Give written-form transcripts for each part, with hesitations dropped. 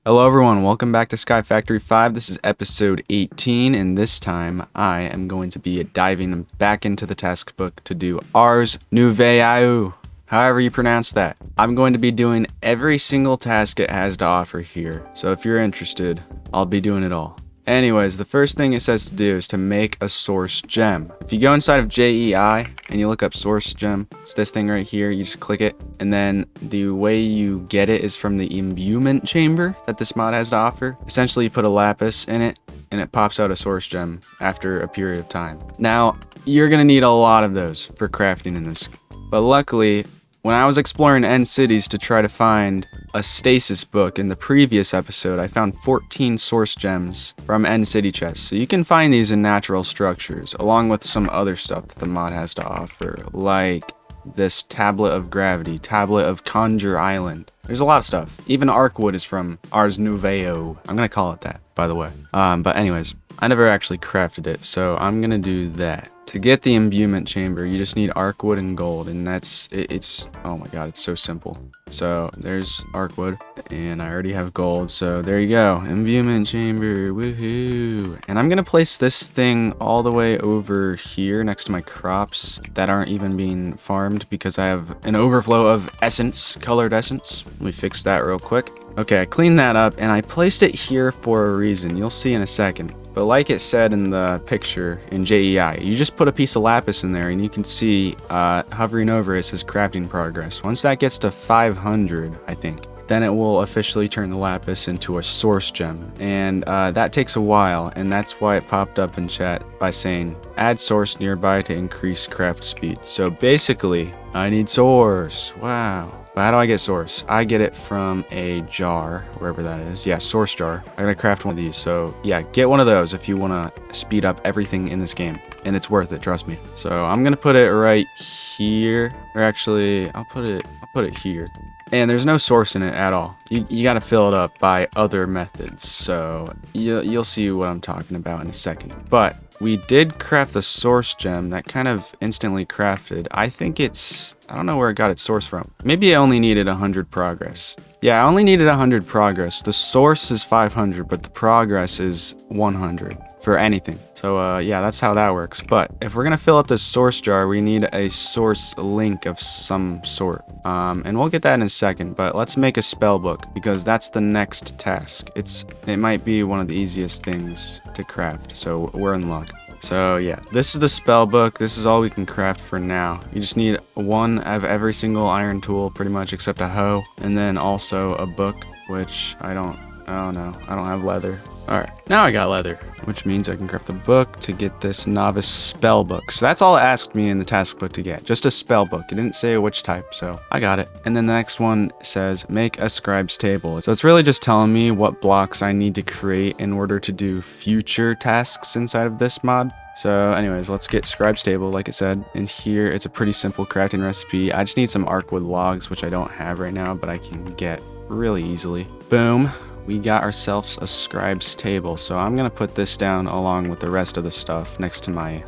Hello everyone, welcome back to SkyFactory 5. This is episode 18, and this time I am going to be diving back into the task book to do Ars Nouveau, however you pronounce that. I'm going to be doing every single task it has to offer here, so if you're interested, I'll be doing it all. Anyways, the first thing it says to do is to make a source gem. If you go inside of JEI and you look up source gem, it's this thing right here. You just click it, and then the way you get it is from the imbuement chamber that this mod has to offer. Essentially, you put a lapis in it, and it pops out a source gem after a period of time. Now, you're gonna need a lot of those for crafting in this, but luckily, when I was exploring end cities to try to find a stasis book in the previous episode, I found 14 source gems from end city chests. So you can find these in natural structures, along with some other stuff that the mod has to offer, like this tablet of gravity, tablet of Conjure Island. There's a lot of stuff. Even Arcwood is from Ars Nouveau. I'm gonna call it that, by the way. But anyways, I never actually crafted it, so I'm gonna do that. To get the imbuement chamber, you just need Arcwood and gold, and it's oh my god, it's so simple. So there's Arcwood, and I already have gold, so there you go. Imbuement chamber, woohoo! And I'm gonna place this thing all the way over here next to my crops that aren't even being farmed because I have an overflow of essence, colored essence. Let me fix that real quick. Okay, I cleaned that up, and I placed it here for a reason. You'll see in a second. But like it said in the picture in JEI, you just put a piece of lapis in there and you can see hovering over it says crafting progress. Once that gets to 500, I think, then it will officially turn the lapis into a source gem. And that takes a while, and that's why it popped up in chat by saying, add source nearby to increase craft speed. So basically, I need source. Wow. But how do I get source? I get it from a jar, wherever that is. Yeah, source jar. I gotta craft one of these. So yeah, get one of those if you wanna speed up everything in this game. And it's worth it, trust me. So I'm gonna put it right here. Or actually, I'll put it here. And there's no source in it at all. You gotta fill it up by other methods. So you'll see what I'm talking about in a second. But we did craft the source gem that kind of instantly crafted. I think I don't know where it got its source from. Maybe I only needed 100 progress. Yeah, I only needed 100 progress. The source is 500, but the progress is 100 for anything. So yeah, that's how that works. But if we're gonna fill up this source jar, we need a source link of some sort. And we'll get that in a second, but let's make a spell book because that's the next task. It might be one of the easiest things to craft, so we're in luck. So yeah, this is the spell book. This is all we can craft for now. You just need one of every single iron tool pretty much except a hoe, and then also a book, which I don't know. I don't have leather. Alright, now I got leather, which means I can craft the book to get this novice spell book. So that's all it asked me in the task book to get, just a spell book. It didn't say which type, so I got it. And then the next one says make a scribe's table. So it's really just telling me what blocks I need to create in order to do future tasks inside of this mod. So anyways, let's get scribe's table like it said. In here, it's a pretty simple crafting recipe. I just need some Arcwood logs, which I don't have right now, but I can get really easily. Boom. We got ourselves a scribe's table, so I'm gonna put this down along with the rest of the stuff next to my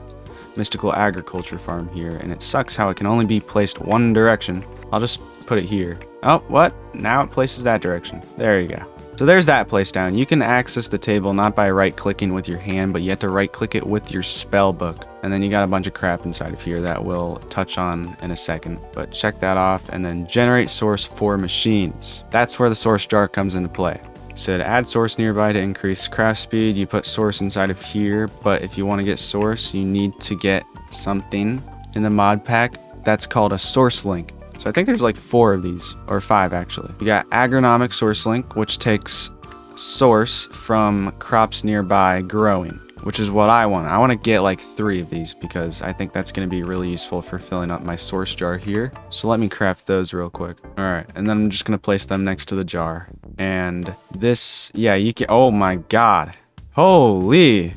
mystical agriculture farm here, and it sucks how it can only be placed one direction. I'll just put it here. Oh, what? Now it places that direction. There you go. So there's that place down. You can access the table not by right-clicking with your hand, but you have to right-click it with your spell book. And then you got a bunch of crap inside of here that we'll touch on in a second. But check that off, and then generate source for machines. That's where the source jar comes into play. Said add source nearby to increase craft speed. You put source inside of here, but if you want to get source, you need to get something in the mod pack that's called a source link. So I think there's like 4 of these, or 5 actually. We got agronomic source link, which takes source from crops nearby growing, which is what I want. I want to get like 3 of these because I think that's going to be really useful for filling up my source jar here. So let me craft those real quick. All right, and then I'm just going to place them next to the jar. And this, yeah, you can, oh my god. Holy.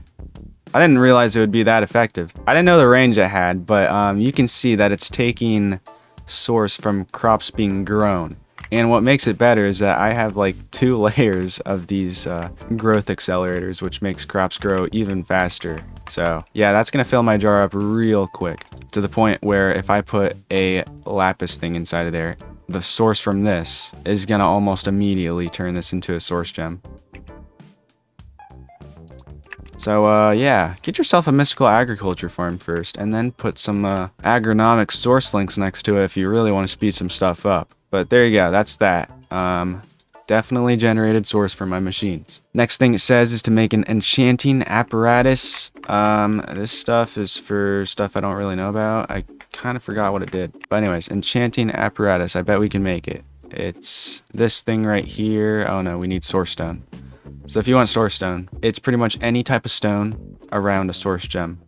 I didn't realize it would be that effective. I didn't know the range it had, but you can see that it's taking source from crops being grown. And what makes it better is that I have like 2 layers of these growth accelerators, which makes crops grow even faster. So yeah, that's gonna fill my jar up real quick to the point where if I put a lapis thing inside of there, the source from this is gonna almost immediately turn this into a source gem. So, yeah, get yourself a mystical agriculture farm first, and then put some agronomic source links next to it if you really want to speed some stuff up. But there you go, that's that. Definitely generated source for my machines. Next thing it says is to make an enchanting apparatus. This stuff is for stuff I don't really know about. I kind of forgot what it did. But anyways, enchanting apparatus, I bet we can make it. It's this thing right here. Oh no, we need source stone. So if you want source stone, it's pretty much any type of stone around a source gem.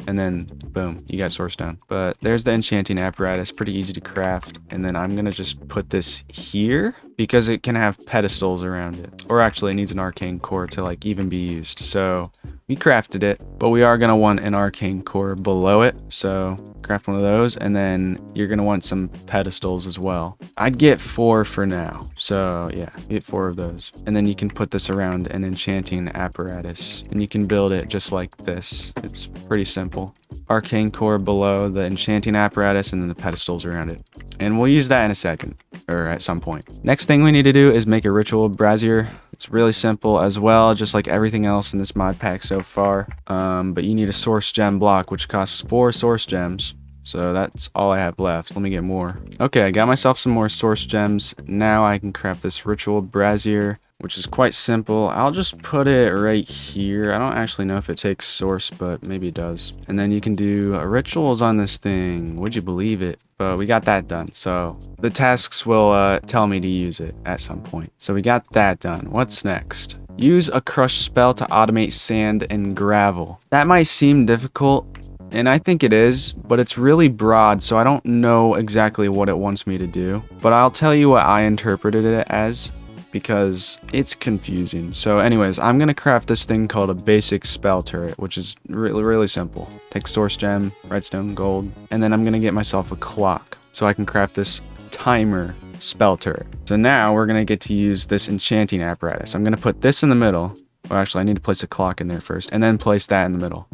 And then, boom, you got source stone. But there's the enchanting apparatus, pretty easy to craft. And then I'm gonna just put this here because it can have pedestals around it. Or actually, it needs an arcane core to like even be used. So we crafted it, but we are gonna want an arcane core below it. So craft one of those, and then you're gonna want some pedestals as well. I'd get 4 for now. So yeah, get 4 of those. And then you can put this around an enchanting apparatus, and you can build it just like this. It's pretty simple. Arcane core below the enchanting apparatus, and then the pedestals around it. And we'll use that in a second, or at some point. Next thing we need to do is make a ritual brazier. It's really simple as well, just like everything else in this mod pack so far. But you need a source gem block, which costs 4 source gems. So that's all I have left. Let me get more. Okay, I got myself some more source gems. Now I can craft this ritual brazier, which is quite simple. I'll just put it right here. I don't actually know if it takes source, but maybe it does. And then you can do rituals on this thing. Would you believe it? But we got that done. So the tasks will tell me to use it at some point. So we got that done. What's next? Use a crush spell to automate sand and gravel. That might seem difficult, and I think it is, but it's really broad, so I don't know exactly what it wants me to do. But I'll tell you what I interpreted it as, because it's confusing. So anyways, I'm gonna craft this thing called a basic spell turret, which is really simple. Take source gem, redstone, gold, and then I'm gonna get myself a clock so I can craft this timer spell turret. So now we're gonna get to use this enchanting apparatus. I'm gonna put this in the middle. Well, actually, I need to place a clock in there first, and then place that in the middle.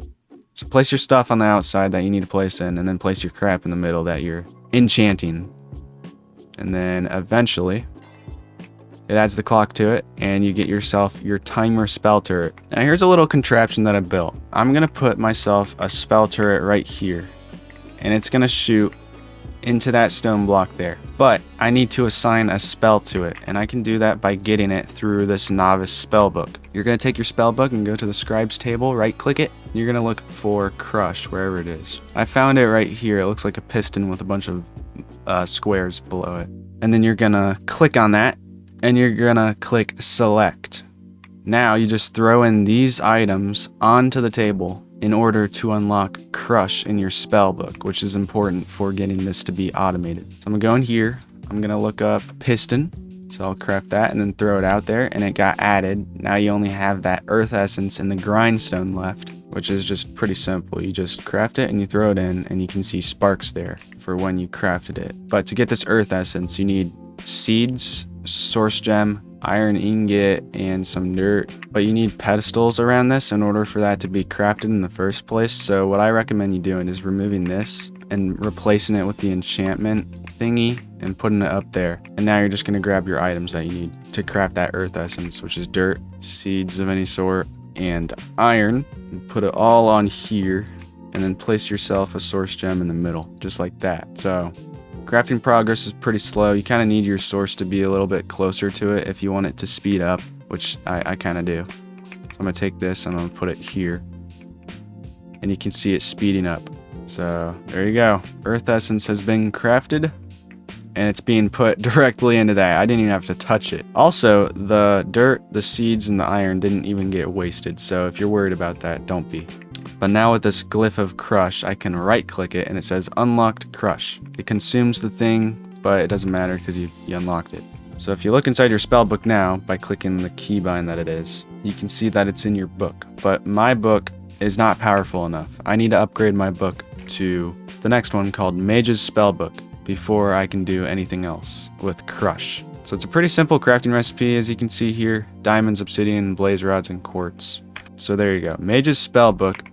So place your stuff on the outside that you need to place in, and then place your crap in the middle that you're enchanting. And then eventually, it adds the clock to it, and you get yourself your timer spell turret. Now here's a little contraption that I built. I'm gonna put myself a spell turret right here, and it's gonna shoot into that stone block there. But I need to assign a spell to it, and I can do that by getting it through this novice spell book. You're gonna take your spell book and go to the scribe's table, right click it, and you're gonna look for crush wherever it is. I found it right here. It looks like a piston with a bunch of squares below it. And then you're gonna click on that, and you're gonna click select. Now you just throw in these items onto the table in order to unlock crush in your spell book, which is important for getting this to be automated. So I'm gonna go in here, I'm gonna look up piston, so I'll craft that and then throw it out there, and it got added. Now you only have that earth essence and the grindstone left, which is just pretty simple. You just craft it and you throw it in, and you can see sparks there for when you crafted it. But to get this earth essence, you need seeds, source gem, iron ingot, and some dirt. But you need pedestals around this in order for that to be crafted in the first place. So what I recommend you doing is removing this and replacing it with the enchantment thingy and putting it up there. And now you're just going to grab your items that you need to craft that earth essence, which is dirt, seeds of any sort, and iron. And put it all on here, and then place yourself a source gem in the middle, just like that. So crafting progress is pretty slow. You kind of need your source to be a little bit closer to it if you want it to speed up, which I kind of do. So I'm going to take this and I'm going to put it here, and you can see it speeding up. So there you go. Earth essence has been crafted, and it's being put directly into that. I didn't even have to touch it. Also, the dirt, the seeds, and the iron didn't even get wasted. So if you're worried about that, don't be. But now with this glyph of crush, I can right click it and it says unlocked crush. It consumes the thing, but it doesn't matter because you unlocked it. So if you look inside your spell book now by clicking the keybind that it is, you can see that it's in your book. But my book is not powerful enough. I need to upgrade my book to the next one called Mage's Spellbook before I can do anything else with crush. So it's a pretty simple crafting recipe, as you can see here: diamonds, obsidian, blaze rods, and quartz. So there you go. Mage's Spellbook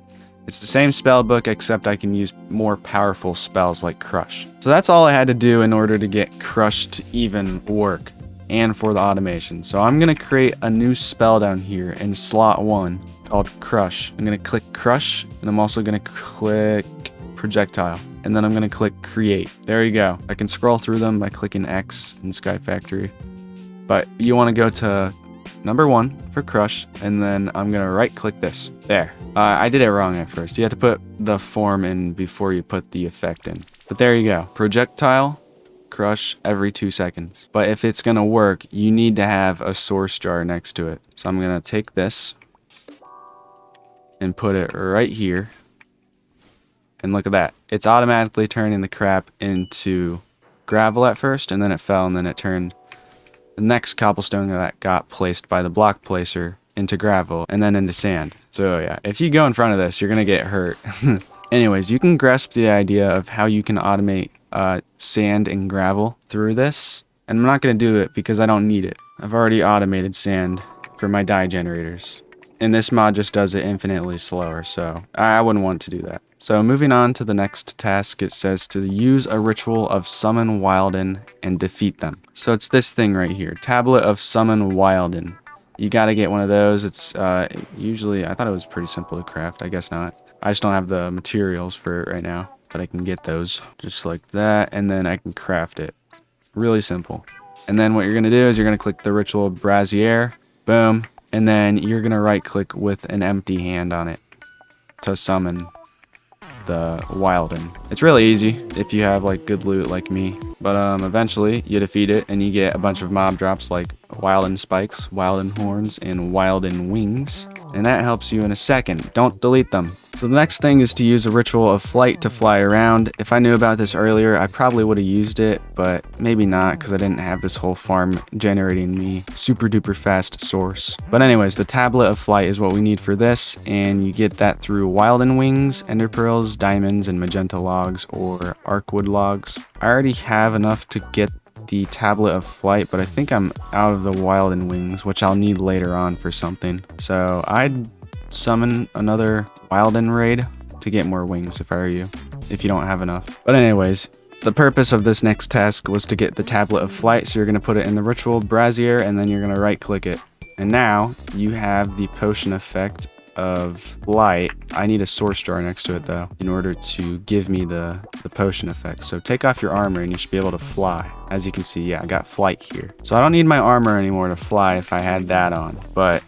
It's the same spell book, except I can use more powerful spells like Crush. So that's all I had to do in order to get Crush to even work, and for the automation. So I'm gonna create a new spell down here in slot 1 called Crush. I'm gonna click Crush, and I'm also gonna click Projectile, and then I'm gonna click Create. There you go. I can scroll through them by clicking X in SkyFactory, but you want to go to number 1 for Crush, and then I'm gonna right click this. There. I did it wrong at first. You have to put the form in before you put the effect in. But there you go. Projectile, Crush every 2 seconds. But if it's gonna work, you need to have a source jar next to it. So I'm gonna take this and put it right here. And look at that. It's automatically turning the crap into gravel at first, and then it fell, and then it turned the next cobblestone that got placed by the block placer into gravel, and then into sand. So yeah, if you go in front of this, you're gonna get hurt. Anyways, you can grasp the idea of how you can automate sand and gravel through this. And I'm not gonna do it because I don't need it. I've already automated sand for my dye generators. And this mod just does it infinitely slower, so I wouldn't want to do that. So moving on to the next task, it says to use a ritual of Summon Wilden and defeat them. So it's this thing right here, Tablet of Summon Wilden. You gotta get one of those. It's usually, I thought it was pretty simple to craft. I guess not. I just don't have the materials for it right now, but I can get those just like that, and then I can craft it. Really simple. And then what you're gonna do is you're gonna click the Ritual Brazier, boom, and then you're gonna right click with an empty hand on it to summon the Wilden. It's really easy if you have like good loot like me, but eventually you defeat it and you get a bunch of mob drops like Wilden Spikes, Wilden Horns, and Wilden Wings, and that helps you in a second. Don't delete them. So the next thing is to use a Ritual of Flight to fly around. If I knew about this earlier, I probably would have used it, but maybe not because I didn't have this whole farm generating me super duper fast source. But anyways, the Tablet of Flight is what we need for this, and you get that through Wilden Wings, Ender Pearls, Diamonds, and Magenta Logs or Arkwood Logs. I already have enough to get the Tablet of Flight, but I think I'm out of the Wilden Wings, which I'll need later on for something. So I'd summon another Wilden raid to get more wings if I were you, if you don't have enough. But anyways, the purpose of this next task was to get the Tablet of Flight, so you're going to put it in the Ritual Brazier, and then you're going to right click it. And now you have the potion effect of light. I need a source jar next to it though in order to give me the potion effect. So take off your armor and you should be able to fly. As you can see, yeah, I got flight here. So I don't need my armor anymore to fly if I had that on, but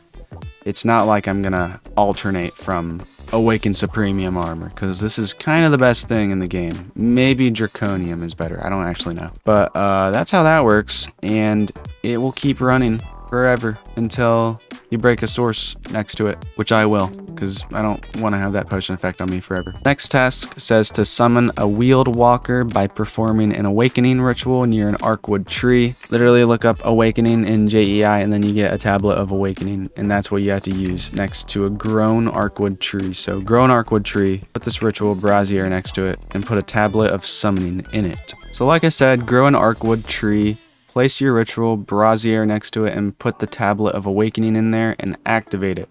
it's not like I'm gonna alternate from Awakened Supremium armor, because this is kind of the best thing in the game. Maybe Draconium is better, I don't actually know. But that's how that works, and it will keep running forever until you break a source next to it, which I will, because I don't want to have that potion effect on me forever. Next task says to summon a Wheeled Walker by performing an Awakening ritual near an Arkwood tree. Literally look up Awakening in JEI, and then you get a Tablet of Awakening, and that's what you have to use next to a Grown Arkwood tree. So Grown Arkwood tree, put this Ritual Brazier next to it, and put a Tablet of Summoning in it. So like I said, grow an Arkwood tree, place your Ritual Brazier next to it, and put the Tablet of Awakening in there and activate it.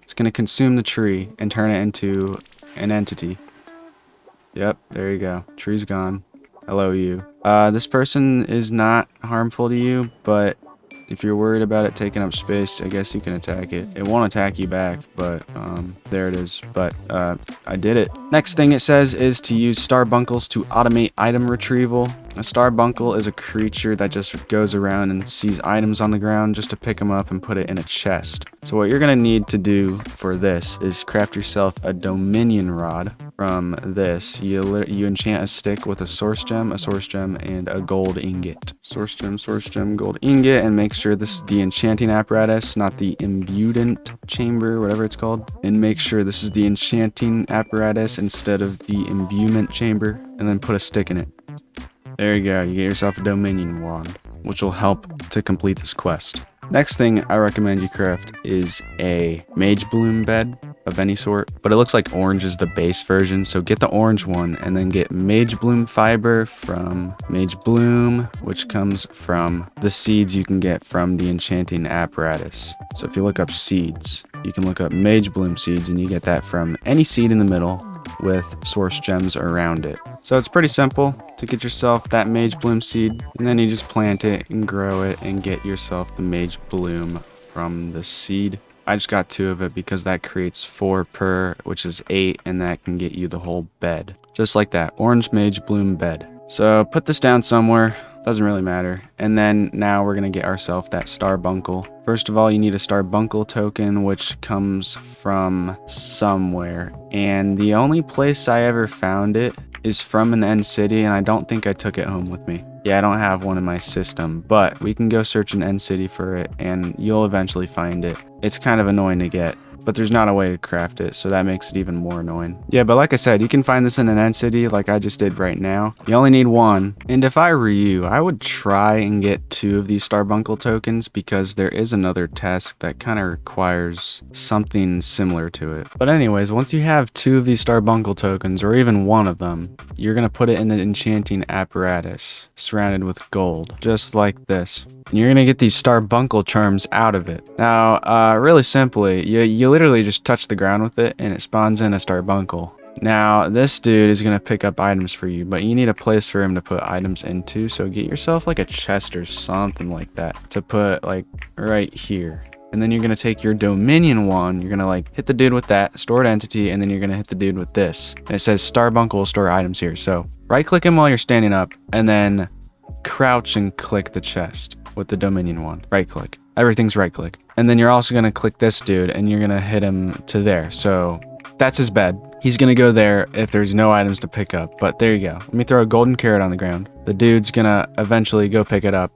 It's going to consume the tree and turn it into an entity. Yep, there you go. Tree's gone. Hello, you. This person is not harmful to you, but if you're worried about it taking up space, I guess you can attack it. It won't attack you back, but there it is. But I did it. Next thing it says is to use Starbuncles to automate item retrieval. A Starbuncle is a creature that just goes around and sees items on the ground just to pick them up and put it in a chest. So what you're going to need to do for this is craft yourself a Dominion Rod from this. You enchant a stick with a source gem, and a gold ingot. Source gem, gold ingot, and make sure this is the enchanting apparatus, not the imbudent chamber, whatever it's called. And make sure this is the enchanting apparatus instead of the imbuement chamber, and then put a stick in it. There you go, you get yourself a Dominion Wand, which will help to complete this quest. Next thing I recommend you craft is a Mage Bloom bed. of any sort, but it looks like orange is the base version. So get the orange one and then get Mage Bloom fiber from Mage Bloom, which comes from the seeds you can get from the enchanting apparatus. So if you look up seeds, you can look up Mage Bloom seeds and you get that from any seed in the middle with source gems around it. So it's pretty simple to get yourself that Mage Bloom seed, and then you just plant it and grow it and get yourself the Mage Bloom from the seed. I just got 2 of it because that creates 4 per, which is 8, and that can get you the whole bed. Just like that, orange Mage Bloom bed. So put this down somewhere, doesn't really matter. And then now we're gonna get ourselves that Starbuncle. First of all, you need a Starbuncle token, which comes from somewhere. And the only place I ever found it is from an end city, and I don't think I took it home with me. Yeah, I don't have one in my system, but we can go search an end city for it, and you'll eventually find it. It's kind of annoying to get, but there's not a way to craft it, so that makes it even more annoying. Yeah, but like I said, you can find this in an end city like I just did right now. You only need 1, and if I were you, I would try and get 2 of these Starbuncle tokens because there is another task that kind of requires something similar to it. But anyways, once you have 2 of these Starbuncle tokens, or even 1 of them, you're gonna put it in the enchanting apparatus, surrounded with gold, just like this. And you're gonna get these Starbuncle charms out of it. Now, really simply, you literally just touch the ground with it and it spawns in a Starbuncle. Now, this dude is gonna pick up items for you, but you need a place for him to put items into, so get yourself like a chest or something like that to put like right here. And then you're gonna take your Dominion one, you're gonna like hit the dude with that, stored entity, and then you're gonna hit the dude with this. And it says Starbuncle will store items here. So right click him while you're standing up, and then crouch and click the chest with the Dominion one. Right click. Everything's right click. And then you're also gonna click this dude and you're gonna hit him to there. So that's his bed. He's gonna go there if there's no items to pick up, but there you go. Let me throw a golden carrot on the ground. The dude's gonna eventually go pick it up,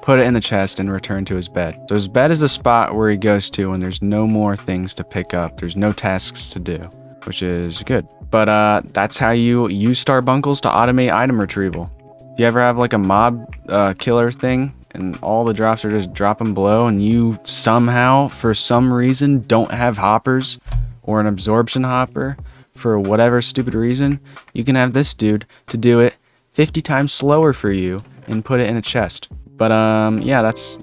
put it in the chest, and return to his bed. So his bed is the spot where he goes to when there's no more things to pick up. There's no tasks to do, which is good. But that's how you use Starbuncles to automate item retrieval. If you ever have like a mob killer thing and all the drops are just dropping below and you somehow, for some reason, don't have hoppers or an absorption hopper for whatever stupid reason, you can have this dude to do it 50 times slower for you and put it in a chest. But yeah, that's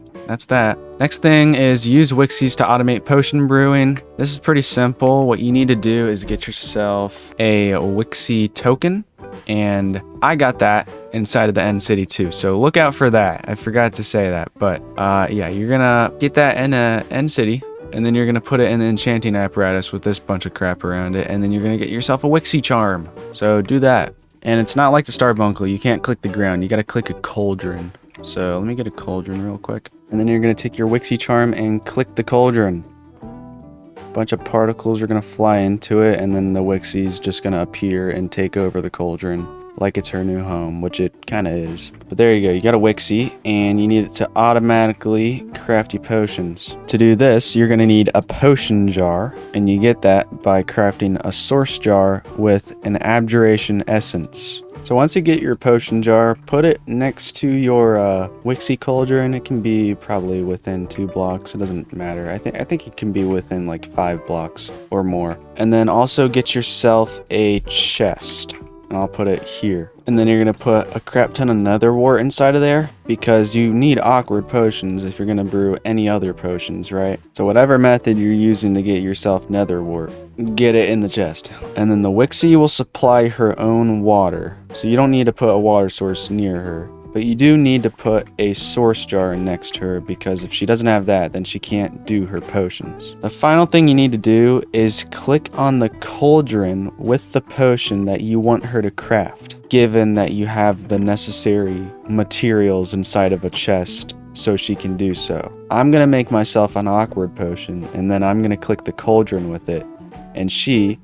that. Next thing is use Wixies to automate potion brewing. This is pretty simple. What you need to do is get yourself a Wixie token, and I got that inside of the end city too, so look out for that. I forgot to say that, but yeah, you're gonna get that in a end city, and then you're gonna put it in the enchanting apparatus with this bunch of crap around it, and then you're gonna get yourself a Wixie charm. So do that. And it's not like the Starbuncle, you can't click the ground, you gotta click a cauldron. So let me get a cauldron real quick. And then you're gonna take your Wixie charm and click the cauldron. A bunch of particles are gonna fly into it, and then the Wixie's just gonna appear and take over the cauldron like it's her new home, which it kinda is. But there you go, you got a Wixie, and you need it to automatically craft you potions. To do this, you're gonna need a potion jar, and you get that by crafting a source jar with an abjuration essence. So once you get your potion jar, put it next to your Wixie cauldron. It can be probably within 2 blocks. It doesn't matter. I think it can be within like 5 blocks or more. And then also get yourself a chest. And I'll put it here. And then you're gonna put a crap ton of nether wart inside of there, because you need awkward potions if you're gonna brew any other potions, right? So whatever method you're using to get yourself nether wart, get it in the chest. And then the Wixie will supply her own water, so you don't need to put a water source near her. But you do need to put a source jar next to her, because if she doesn't have that, then she can't do her potions. The final thing you need to do is click on the cauldron with the potion that you want her to craft, given that you have the necessary materials inside of a chest so she can do so. I'm gonna make myself an awkward potion, and then I'm gonna click the cauldron with it, and she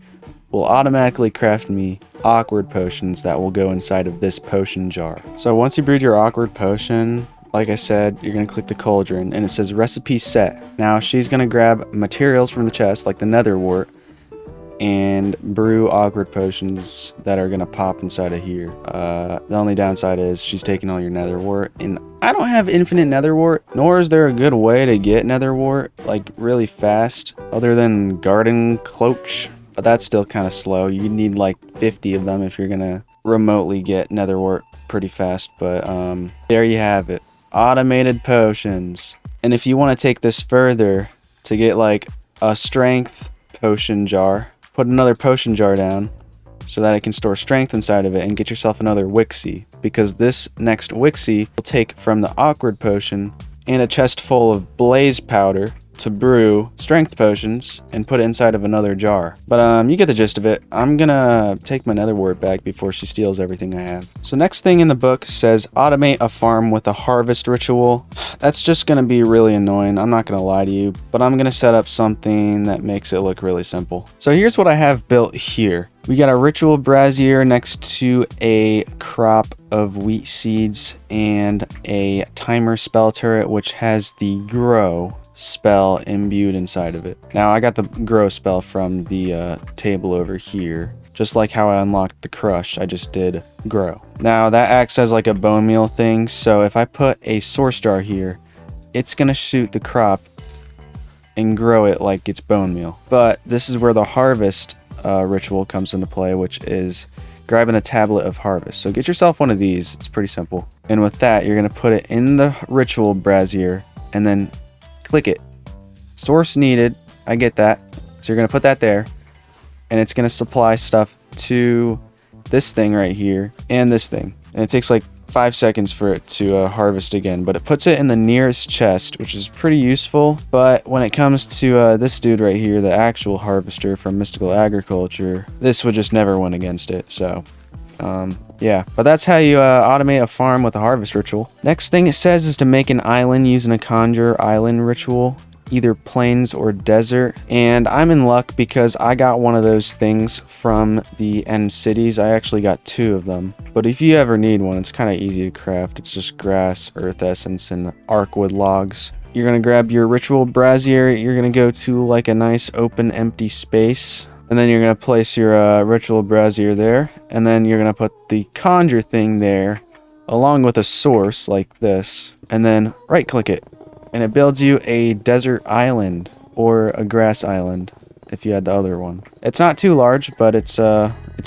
will automatically craft me awkward potions that will go inside of this potion jar. So once you brewed your awkward potion, like I said, you're gonna click the cauldron and it says recipe set. Now she's gonna grab materials from the chest like the nether wart, and brew awkward potions that are gonna pop inside of here. The only downside is she's taking all your nether wart, and I don't have infinite nether wart, nor is there a good way to get nether wart like really fast other than garden cloach, but that's still kind of slow. You need like 50 of them if you're gonna remotely get nether wart pretty fast. But there you have it, automated potions. And if you want to take this further to get like a strength potion jar, put another potion jar down so that it can store strength inside of it, and get yourself another Wixie, because this next Wixie will take from the awkward potion and a chest full of blaze powder to brew strength potions and put it inside of another jar. But you get the gist of it. I'm gonna take my nether wart back before she steals everything I have. So next thing in the book says automate a farm with a harvest ritual. That's just gonna be really annoying, I'm not gonna lie to you, but I'm gonna set up something that makes it look really simple. So here's what I have built here. We got a ritual brazier next to a crop of wheat seeds and a timer spell turret, which has the grow spell imbued inside of it. Now I got the grow spell from the table over here. Just like how I unlocked the crush, I just did grow. Now that acts as like a bone meal thing, so if I put a source jar here, it's gonna shoot the crop and grow it like it's bone meal. But this is where the harvest ritual comes into play, which is grabbing a tablet of harvest. So get yourself one of these, it's pretty simple. And with that, you're gonna put it in the ritual brazier and then click it. Source needed, I get that. So you're gonna put that there, and it's gonna supply stuff to this thing right here and this thing. And it takes like 5 seconds for it to harvest again, but it puts it in the nearest chest, which is pretty useful. But when it comes to this dude right here, the actual harvester from Mystical Agriculture, this would just never win against it. So yeah, but that's how you automate a farm with a harvest ritual. Next thing it says is to make an island using a conjure island ritual, either plains or desert. And I'm in luck because I got one of those things from the end cities. I actually got 2 of them. But if you ever need one, it's kind of easy to craft. It's just grass, earth essence, and arcwood logs. You're gonna grab your ritual brazier. You're gonna go to like a nice open empty space. And then you're going to place your ritual brazier there. And then you're going to put the conjure thing there along with a source like this. And then right click it. And it builds you a desert island or a grass island if you had the other one. It's not too large, but it's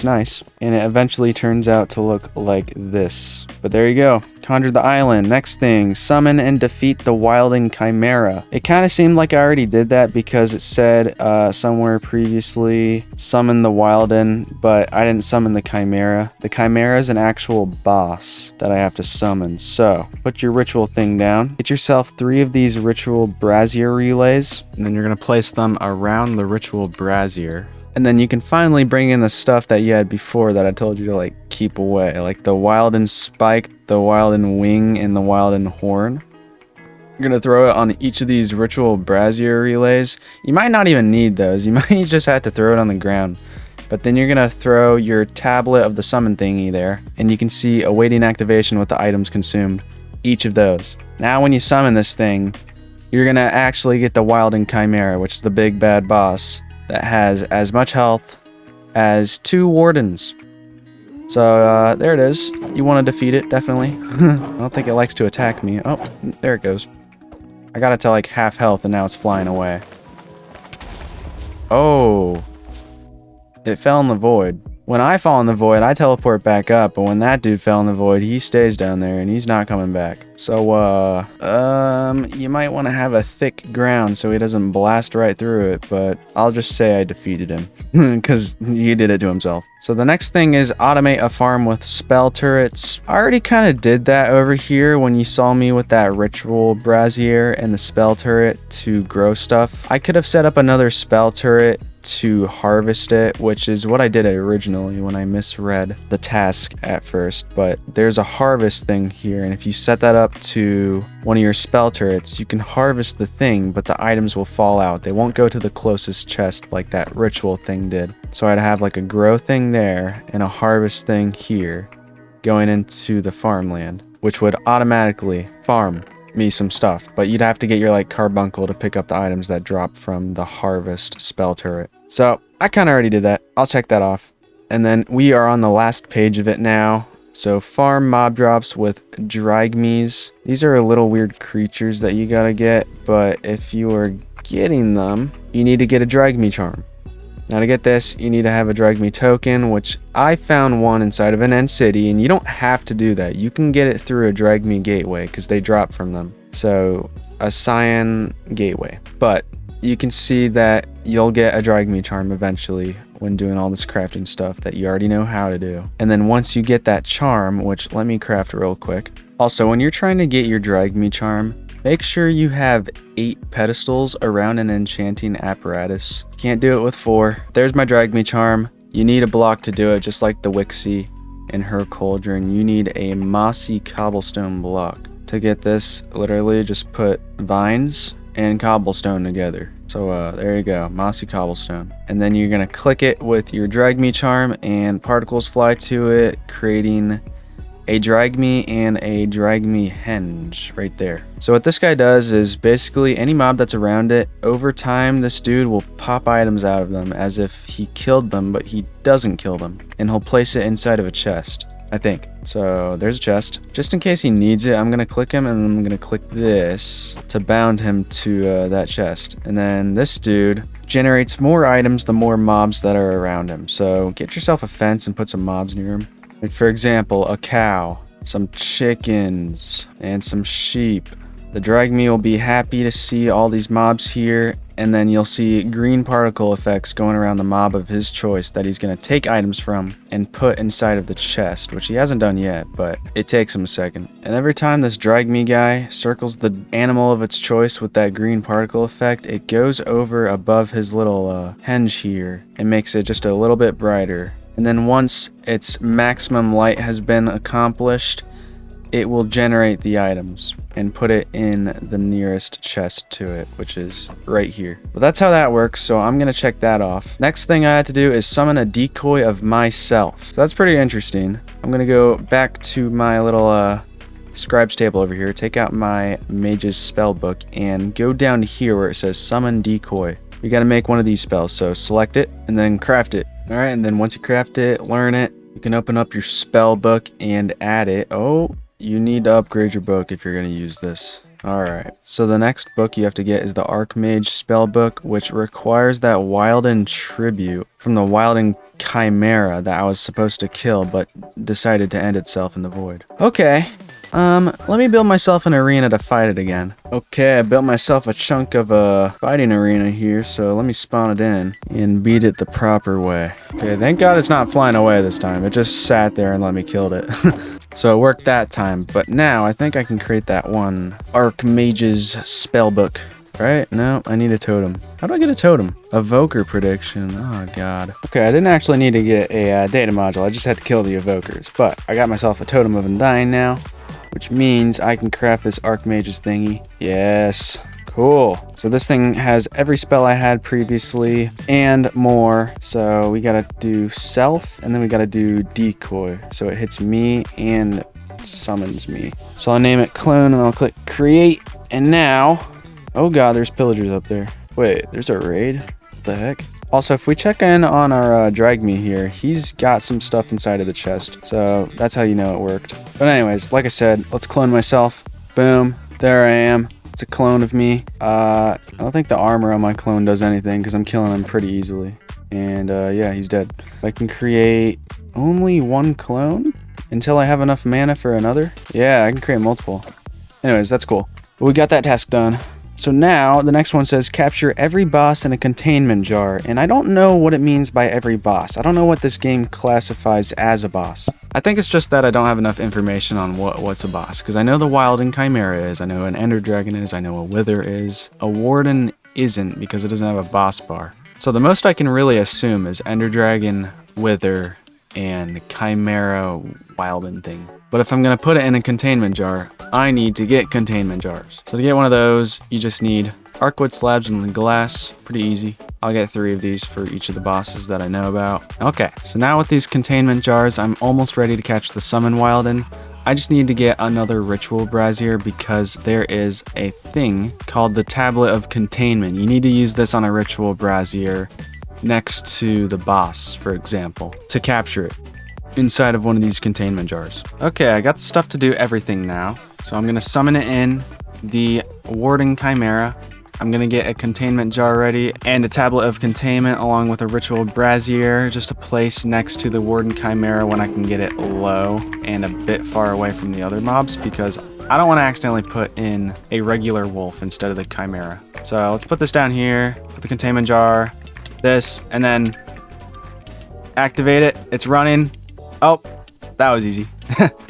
nice. And it eventually turns out to look like this. But there you go. Conjure the island. Next thing, summon and defeat the wilding chimera. It kind of seemed like I already did that because it said somewhere previously summon the wilding, but I didn't summon the chimera. The chimera is an actual boss that I have to summon. So put your ritual thing down. Get yourself 3 of these ritual brazier relays, and then you're going to place them around the ritual brazier. And then you can finally bring in the stuff that you had before that I told you to like keep away, like the Wilden Spike, the Wilden Wing, and the Wilden Horn. You're gonna throw it on each of these ritual brazier relays. You might not even need those. You might just have to throw it on the ground. But then you're gonna throw your tablet of the summon thingy there, and you can see awaiting activation with the items consumed. Each of those. Now when you summon this thing, you're gonna actually get the Wilden Chimera, which is the big bad boss that has as much health as 2 wardens. So there it is. You want to defeat it, definitely. I don't think it likes to attack me. Oh, there it goes. I got it to like half health and now it's flying away. Oh, it fell in the void. When I fall in the void, I teleport back up, but when that dude fell in the void, he stays down there and he's not coming back. So, you might want to have a thick ground so he doesn't blast right through it, but I'll just say I defeated him because he did it to himself. So the next thing is automate a farm with spell turrets. I already kind of did that over here when you saw me with that ritual brazier and the spell turret to grow stuff. I could have set up another spell turret to harvest it, which is what I did originally when I misread the task at first, but there's a harvest thing here, and if you set that up to one of your spell turrets, you can harvest the thing, but the items will fall out. They won't go to the closest chest like that ritual thing did. So I'd have like a grow thing there and a harvest thing here going into the farmland, which would automatically farm me some stuff, but you'd have to get your like carbuncle to pick up the items that drop from the harvest spell turret. So I kind of already did that. I'll check that off. And then we are on the last page of it now. So farm mob drops with drygmes. These are little weird creatures that you gotta get, but if you are getting them, you need to get a drygme charm. Now to get this, you need to have a drygme token, which I found one inside of an end city, and you don't have to do that. You can get it through a drygme gateway because they drop from them. So a cyan gateway. But you can see that you'll get a drygme charm eventually when doing all this crafting stuff that you already know how to do. And then once you get that charm, which let me craft real quick. Also, when you're trying to get your drygme charm, make sure you have 8 pedestals around an enchanting apparatus. You can't do it with 4. There's my drygme charm. You need a block to do it, just like the Wixie in her cauldron. You need a mossy cobblestone block. To get this, literally just put vines and cobblestone together. So there you go, mossy cobblestone. And then you're gonna click it with your drygme charm and particles fly to it, creating a drygme and a drygme henge right there. So what this guy does is basically any mob that's around it, over time this dude will pop items out of them as if he killed them, but he doesn't kill them. And he'll place it inside of a chest, I think. So there's a chest. Just in case he needs it, I'm gonna click him and I'm gonna click this to bound him to that chest. And then this dude generates more items the more mobs that are around him. So get yourself a fence and put some mobs near him. Like for example, a cow, some chickens, and some sheep. The drygme will be happy to see all these mobs here, and then you'll see green particle effects going around the mob of his choice that he's going to take items from and put inside of the chest, which he hasn't done yet, but it takes him a second. And every time this drygme guy circles the animal of its choice with that green particle effect, it goes over above his little henge here and makes it just a little bit brighter. And then once its maximum light has been accomplished, it will generate the items and put it in the nearest chest to it, which is right here. But that's how that works, so I'm gonna check that off. Next thing I had to do is summon a decoy of myself. So that's pretty interesting. I'm gonna go back to my little scribe's table over here, take out my mage's spell book, and go down to here where it says summon decoy. You gotta make one of these spells, so select it and then craft it. All right, and then once you craft it, learn it, you can open up your spell book and add it. Oh, you need to upgrade your book if you're gonna use this. All right, so the next book you have to get is the Archmage spell book, which requires that Wilden tribute from the Wilden Chimera that I was supposed to kill, but decided to end itself in the void. Okay. Let me build myself an arena to fight it again. Okay, I built myself a chunk of a fighting arena here, so let me spawn it in and beat it the proper way. Okay, thank God it's not flying away this time. It just sat there and let me kill it. So it worked that time, but now I think I can create that one Archmage's spellbook. Right? No, I need a totem. How do I get a totem? Evoker prediction. Oh, God. Okay, I didn't actually need to get a data module. I just had to kill the evokers. But I got myself a totem of undying now, which means I can craft this Archmage's thingy. Yes. Cool. So this thing has every spell I had previously and more. So we gotta do self, and then we gotta do decoy. So it hits me and summons me. So I'll name it clone, and I'll click create. And now... oh God, there's pillagers up there. Wait, there's a raid? What the heck? Also, if we check in on our drygme here, he's got some stuff inside of the chest. So that's how you know it worked. But anyways, like I said, let's clone myself. Boom, there I am. It's a clone of me. I don't think the armor on my clone does anything because I'm killing him pretty easily. And yeah, he's dead. I can create only one clone until I have enough mana for another. Yeah, I can create multiple. Anyways, that's cool. But we got that task done. So now the next one says capture every boss in a containment jar, and I don't know what it means by every boss. I don't know what this game classifies as a boss. I think it's just that I don't have enough information on what's a boss, because I know the Wilden Chimera is, I know an Ender Dragon is, I know a Wither is. A Warden isn't because it doesn't have a boss bar. So the most I can really assume is Ender Dragon, Wither, and Chimera Wilden thing. But if I'm going to put it in a containment jar, I need to get containment jars. So to get one of those, you just need arcwood slabs and glass. Pretty easy. I'll get 3 of these for each of the bosses that I know about. Okay, so now with these containment jars, I'm almost ready to catch the summon Wilden. I just need to get another ritual brazier because there is a thing called the Tablet of Containment. You need to use this on a ritual brazier next to the boss, for example, to capture it inside of one of these containment jars. Okay, I got the stuff to do everything now. So I'm gonna summon it in the Warden Chimera. I'm gonna get a containment jar ready and a tablet of containment along with a ritual brazier just to place next to the Warden Chimera when I can get it low and a bit far away from the other mobs, because I don't want to accidentally put in a regular wolf instead of the Chimera. So let's put this down here, put the containment jar, this, and then activate it. It's running. Oh, that was easy.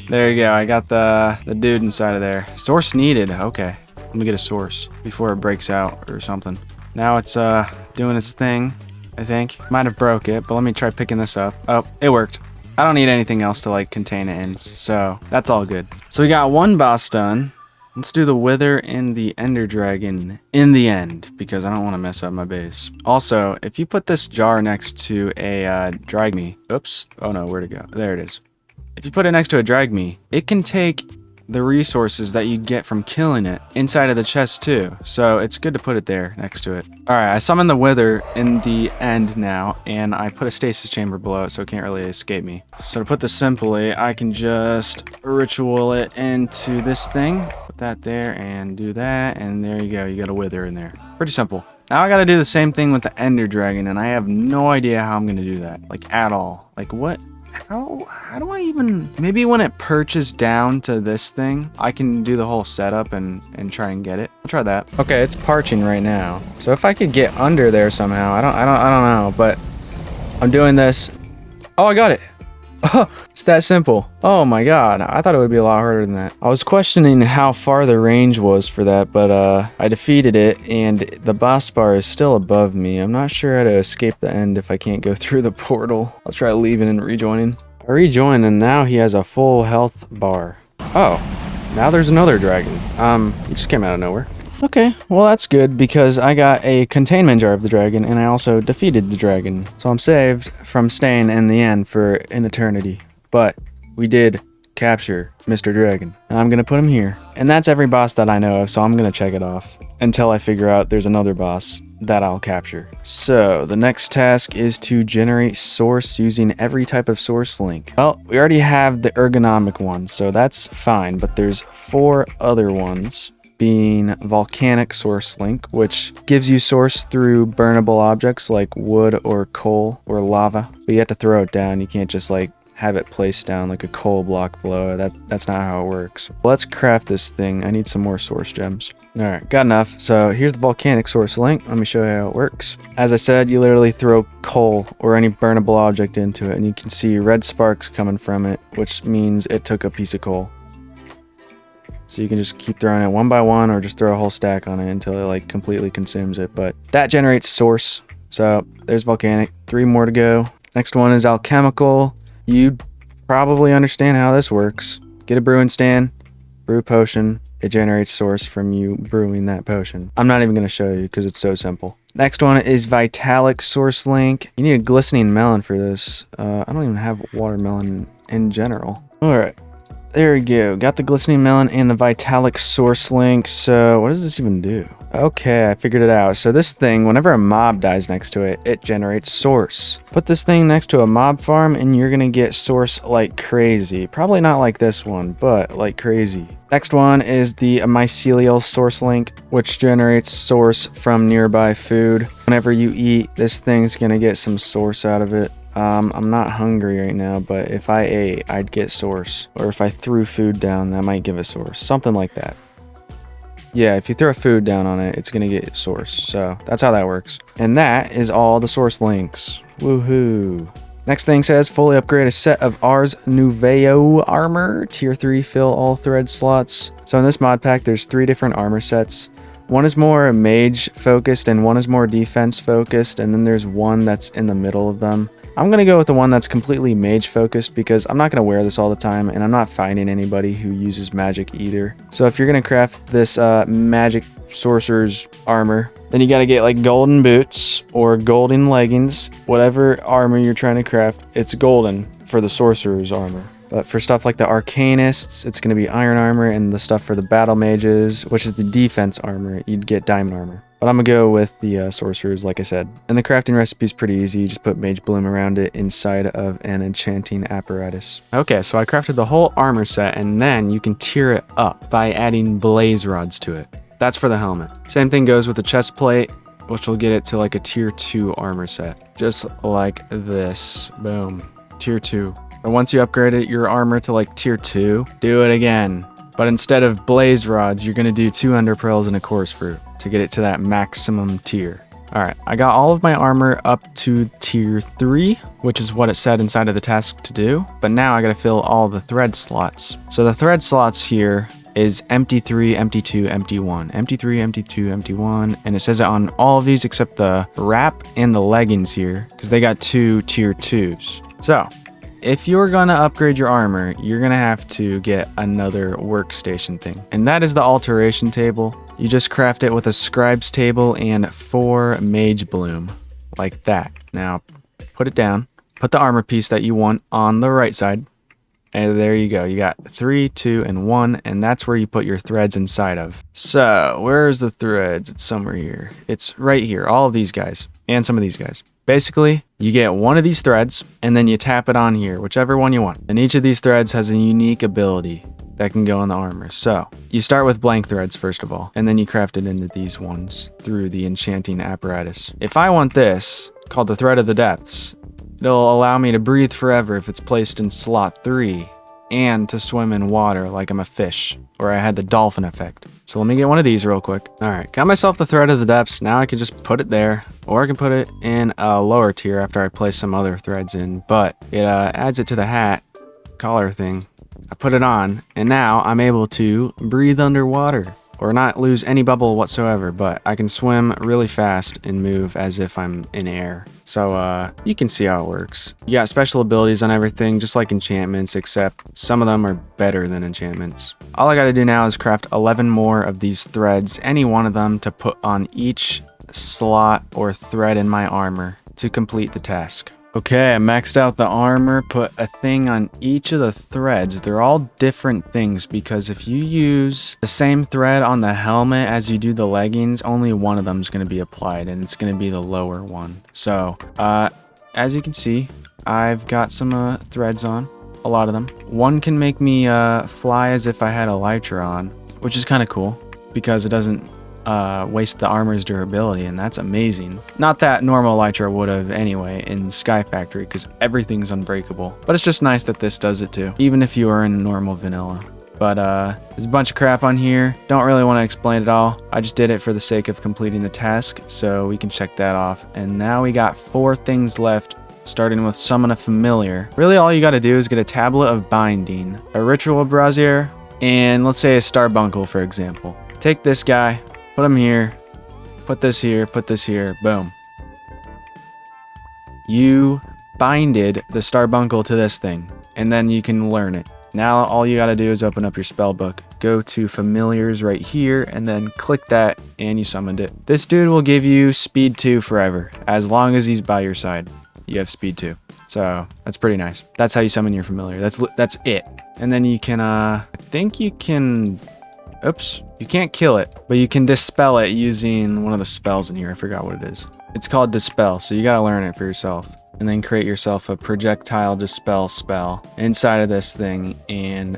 There you go. I got the dude inside of there. Source needed. Okay. Let me get a source before it breaks out or something. Now it's doing its thing, I think. Might have broke it, but let me try picking this up. Oh, it worked. I don't need anything else to like contain it in, so that's all good. So we got one boss done. Let's do the Wither and the Ender Dragon in the end, because I don't want to mess up my base. Also, if you put this jar next to a drag me, oops, oh no, where'd it go? There it is. If you put it next to a drag me, it can take the resources that you get from killing it inside of the chest too. So it's good to put it there next to it. All right, I summoned the Wither in the end now, and I put a stasis chamber below it so it can't really escape me. So to put this simply, I can just ritual it into this thing. Put that there and do that, and there you go. You got a Wither in there. Pretty simple. Now I gotta do the same thing with the Ender Dragon, and I have no idea how I'm gonna do that, like at all. Like what? How do I even... Maybe when it perches down to this thing, I can do the whole setup and try and get it. I'll try that. Okay, it's parching right now. So if I could get under there somehow, I don't know, but I'm doing this. Oh, I got it. Oh, it's that simple. Oh my god, I thought it would be a lot harder than that. I was questioning how far the range was for that, but I defeated it, and the boss bar is still above me. I'm not sure how to escape the end if I can't go through the portal. I'll try leaving and rejoining. I rejoined, and now he has a full health bar. Oh, now there's another dragon. He just came out of nowhere. Okay, well that's good because I got a containment jar of the dragon and I also defeated the dragon. So I'm saved from staying in the end for an eternity. But we did capture Mr. Dragon. Now I'm going to put him here. And that's every boss that I know of, so I'm going to check it off until I figure out there's another boss that I'll capture. So the next task is to generate source using every type of source link. Well, we already have the ergonomic one, so that's fine, but there's 4 other ones, being volcanic source link, which gives you source through burnable objects like wood or coal or lava, but you have to throw it down. You can't just like have it placed down like a coal block below. That's not how it works. Let's craft this thing. I need some more source gems. All right, got enough. So here's the volcanic source link. Let me show you how it works. As I said, you literally throw coal or any burnable object into it, and you can see red sparks coming from it, which means it took a piece of coal. So you can just keep throwing it one by one or just throw a whole stack on it until it like completely consumes it. But that generates source. So there's volcanic. 3 more to go. Next one is alchemical. You probably understand how this works. Get a brewing stand, brew potion. It generates source from you brewing that potion. I'm not even going to show you because it's so simple. Next one is vitalic source link. You need a glistening melon for this. I don't even have watermelon in general. All right. There we go. Got the glistening melon and the vitalic source link. So what does this even do? Okay, I figured it out. So this thing, whenever a mob dies next to it, it generates source. Put this thing next to a mob farm and you're gonna get source like crazy. Probably not like this one, but like crazy. Next one is the mycelial source link, which generates source from nearby food. Whenever you eat, this thing's gonna get some source out of it. I'm not hungry right now, but if I ate, I'd get source. Or if I threw food down, that might give a source. Something like that. Yeah, if you throw food down on it, it's gonna get source. So that's how that works. And that is all the source links. Woohoo. Next thing says, fully upgrade a set of Ars Nouveau armor. Tier 3, fill all thread slots. So in this mod pack, there's 3 different armor sets. One is more mage focused and one is more defense focused. And then there's one that's in the middle of them. I'm going to go with the one that's completely mage focused because I'm not going to wear this all the time and I'm not finding anybody who uses magic either. So if you're going to craft this magic sorcerer's armor, then you got to get like golden boots or golden leggings. Whatever armor you're trying to craft, it's golden for the sorcerer's armor. But for stuff like the arcanists, it's going to be iron armor, and the stuff for the battle mages, which is the defense armor, you'd get diamond armor. But I'm gonna go with the sorcerers, like I said. And the crafting recipe is pretty easy. You just put mage bloom around it inside of an enchanting apparatus. Okay, so I crafted the whole armor set, and then you can tier it up by adding blaze rods to it. That's for the helmet. Same thing goes with the chest plate, which will get it to like a tier 2 armor set. Just like this. Boom. Tier 2. And once you upgrade your armor to like tier 2, do it again. But instead of blaze rods, you're gonna do 2 ender pearls and a chorus fruit to get it to that maximum tier. Alright, I got all of my armor up to tier 3, which is what it said inside of the task to do. But now I gotta fill all the thread slots. So the thread slots here is empty 3, empty 2, empty 1. Empty 3, empty 2, empty 1. And it says it on all of these except the wrap and the leggings here, because they got 2 tier 2s. So, if you're gonna upgrade your armor, you're gonna have to get another workstation thing. And that is the alteration table. You just craft it with a scribe's table and 4 mage bloom, like that. Now, put it down. Put the armor piece that you want on the right side. And there you go. You got 3, 2, and 1, and that's where you put your threads inside of. So, where's the threads? It's somewhere here. It's right here. All of these guys, and some of these guys. Basically, you get one of these threads, and then you tap it on here, whichever one you want. And each of these threads has a unique ability that can go in the armor. So, you start with blank threads first of all, and then you craft it into these ones through the enchanting apparatus. If I want this, called the Thread of the Depths, it'll allow me to breathe forever if it's placed in slot 3, and to swim in water like I'm a fish, or I had the dolphin effect. So let me get one of these real quick. Alright, got myself the Thread of the Depths. Now I can just put it there, or I can put it in a lower tier after I place some other threads in, but it adds it to the hat collar thing. I put it on, and now I'm able to breathe underwater, or not lose any bubble whatsoever, but I can swim really fast and move as if I'm in air. So you can see how it works. You got special abilities on everything, just like enchantments, except some of them are better than enchantments. All I gotta do now is craft 11 more of these threads, any one of them, to put on each slot or thread in my armor to complete the task. Okay, I maxed out the armor, put a thing on each of the threads. They're all different things because if you use the same thread on the helmet as you do the leggings, only one of them is going to be applied, and it's going to be the lower one. So, as you can see, I've got some threads on, a lot of them. One can make me fly as if I had elytra on, which is kind of cool because it doesn't waste the armor's durability, and that's amazing. Not that normal elytra would have anyway in SkyFactory, because everything's unbreakable. But it's just nice that this does it too, even if you are in normal vanilla. But there's a bunch of crap on here. Don't really want to explain it all. I just did it for the sake of completing the task, so we can check that off. And now we got 4 things left, starting with summon a familiar. Really all you got to do is get a tablet of binding, a ritual brazier, and let's say a Starbuncle, for example. Take this guy, put him here, put this here, boom. You binded the Starbuncle to this thing, and then you can learn it. Now all you gotta do is open up your spell book, go to familiars right here, and then click that, and you summoned it. This dude will give you speed 2 forever, as long as he's by your side. You have speed 2. So that's pretty nice. That's how you summon your familiar. That's it. And then you can, I think you can, oops, you can't kill it, but you can dispel it using one of the spells in here. I forgot what it is. It's called Dispel, so you gotta learn it for yourself. And then create yourself a projectile dispel spell inside of this thing and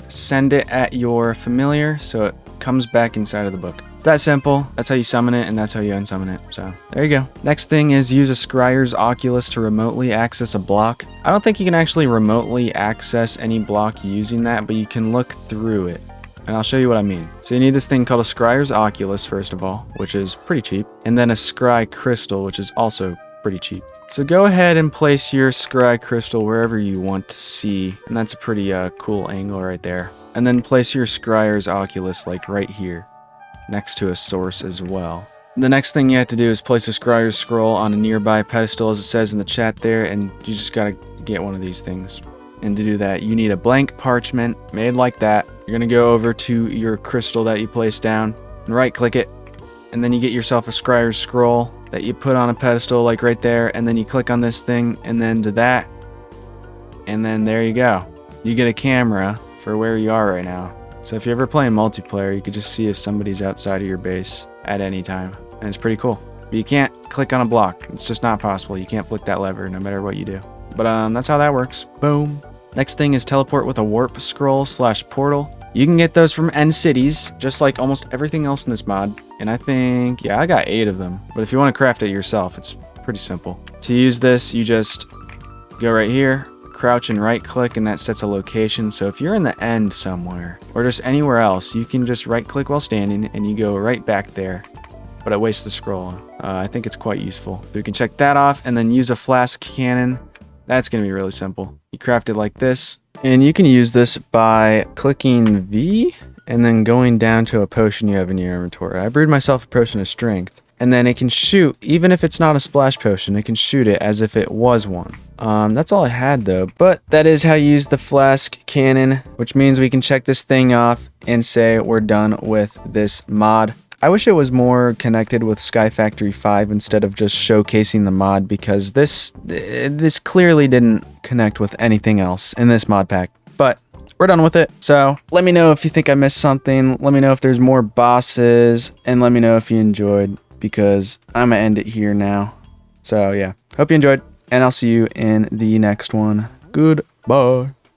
send it at your familiar so it comes back inside of the book. It's that simple. That's how you summon it, and that's how you unsummon it. So there you go. Next thing is use a Scryer's Oculus to remotely access a block. I don't think you can actually remotely access any block using that, but you can look through it. And I'll show you what I mean. So you need this thing called a Scryer's Oculus, first of all, which is pretty cheap. And then a Scry Crystal, which is also pretty cheap. So go ahead and place your Scry Crystal wherever you want to see. And that's a pretty cool angle right there. And then place your Scryer's Oculus like right here, next to a source as well. The next thing you have to do is place a Scryer's Scroll on a nearby pedestal, as it says in the chat there, and you just gotta get one of these things. And to do that, you need a blank parchment made like that. You're gonna go over to your crystal that you placed down and right click it. And then you get yourself a Scryer's Scroll that you put on a pedestal like right there. And then you click on this thing and then to that. And then there you go. You get a camera for where you are right now. So if you're ever playing multiplayer, you could just see if somebody's outside of your base at any time. and it's pretty cool. But you can't click on a block. It's just not possible. You can't flick that lever no matter what you do. But that's how that works. Boom. Next thing is teleport with a warp scroll / portal. You can get those from end cities, just like almost everything else in this mod. And I think, yeah, I got 8 of them. But if you want to craft it yourself, it's pretty simple. To use this, you just go right here, crouch and right click, and that sets a location. So if you're in the end somewhere or just anywhere else, you can just right click while standing and you go right back there. But it wastes the scroll. I think it's quite useful. So you can check that off and then use a flask cannon. That's going to be really simple. You craft it like this, and you can use this by clicking V and then going down to a potion you have in your inventory. I brewed myself a potion of strength, and then it can shoot, even if it's not a splash potion, it can shoot it as if it was one. That's all I had though, but that is how you use the flask cannon, which means we can check this thing off and say we're done with this mod. I wish it was more connected with SkyFactory 5 instead of just showcasing the mod, because this clearly didn't connect with anything else in this mod pack. But we're done with it. So let me know if you think I missed something. Let me know if there's more bosses, and let me know if you enjoyed, because I'm gonna end it here now. So yeah, hope you enjoyed, and I'll see you in the next one. Goodbye.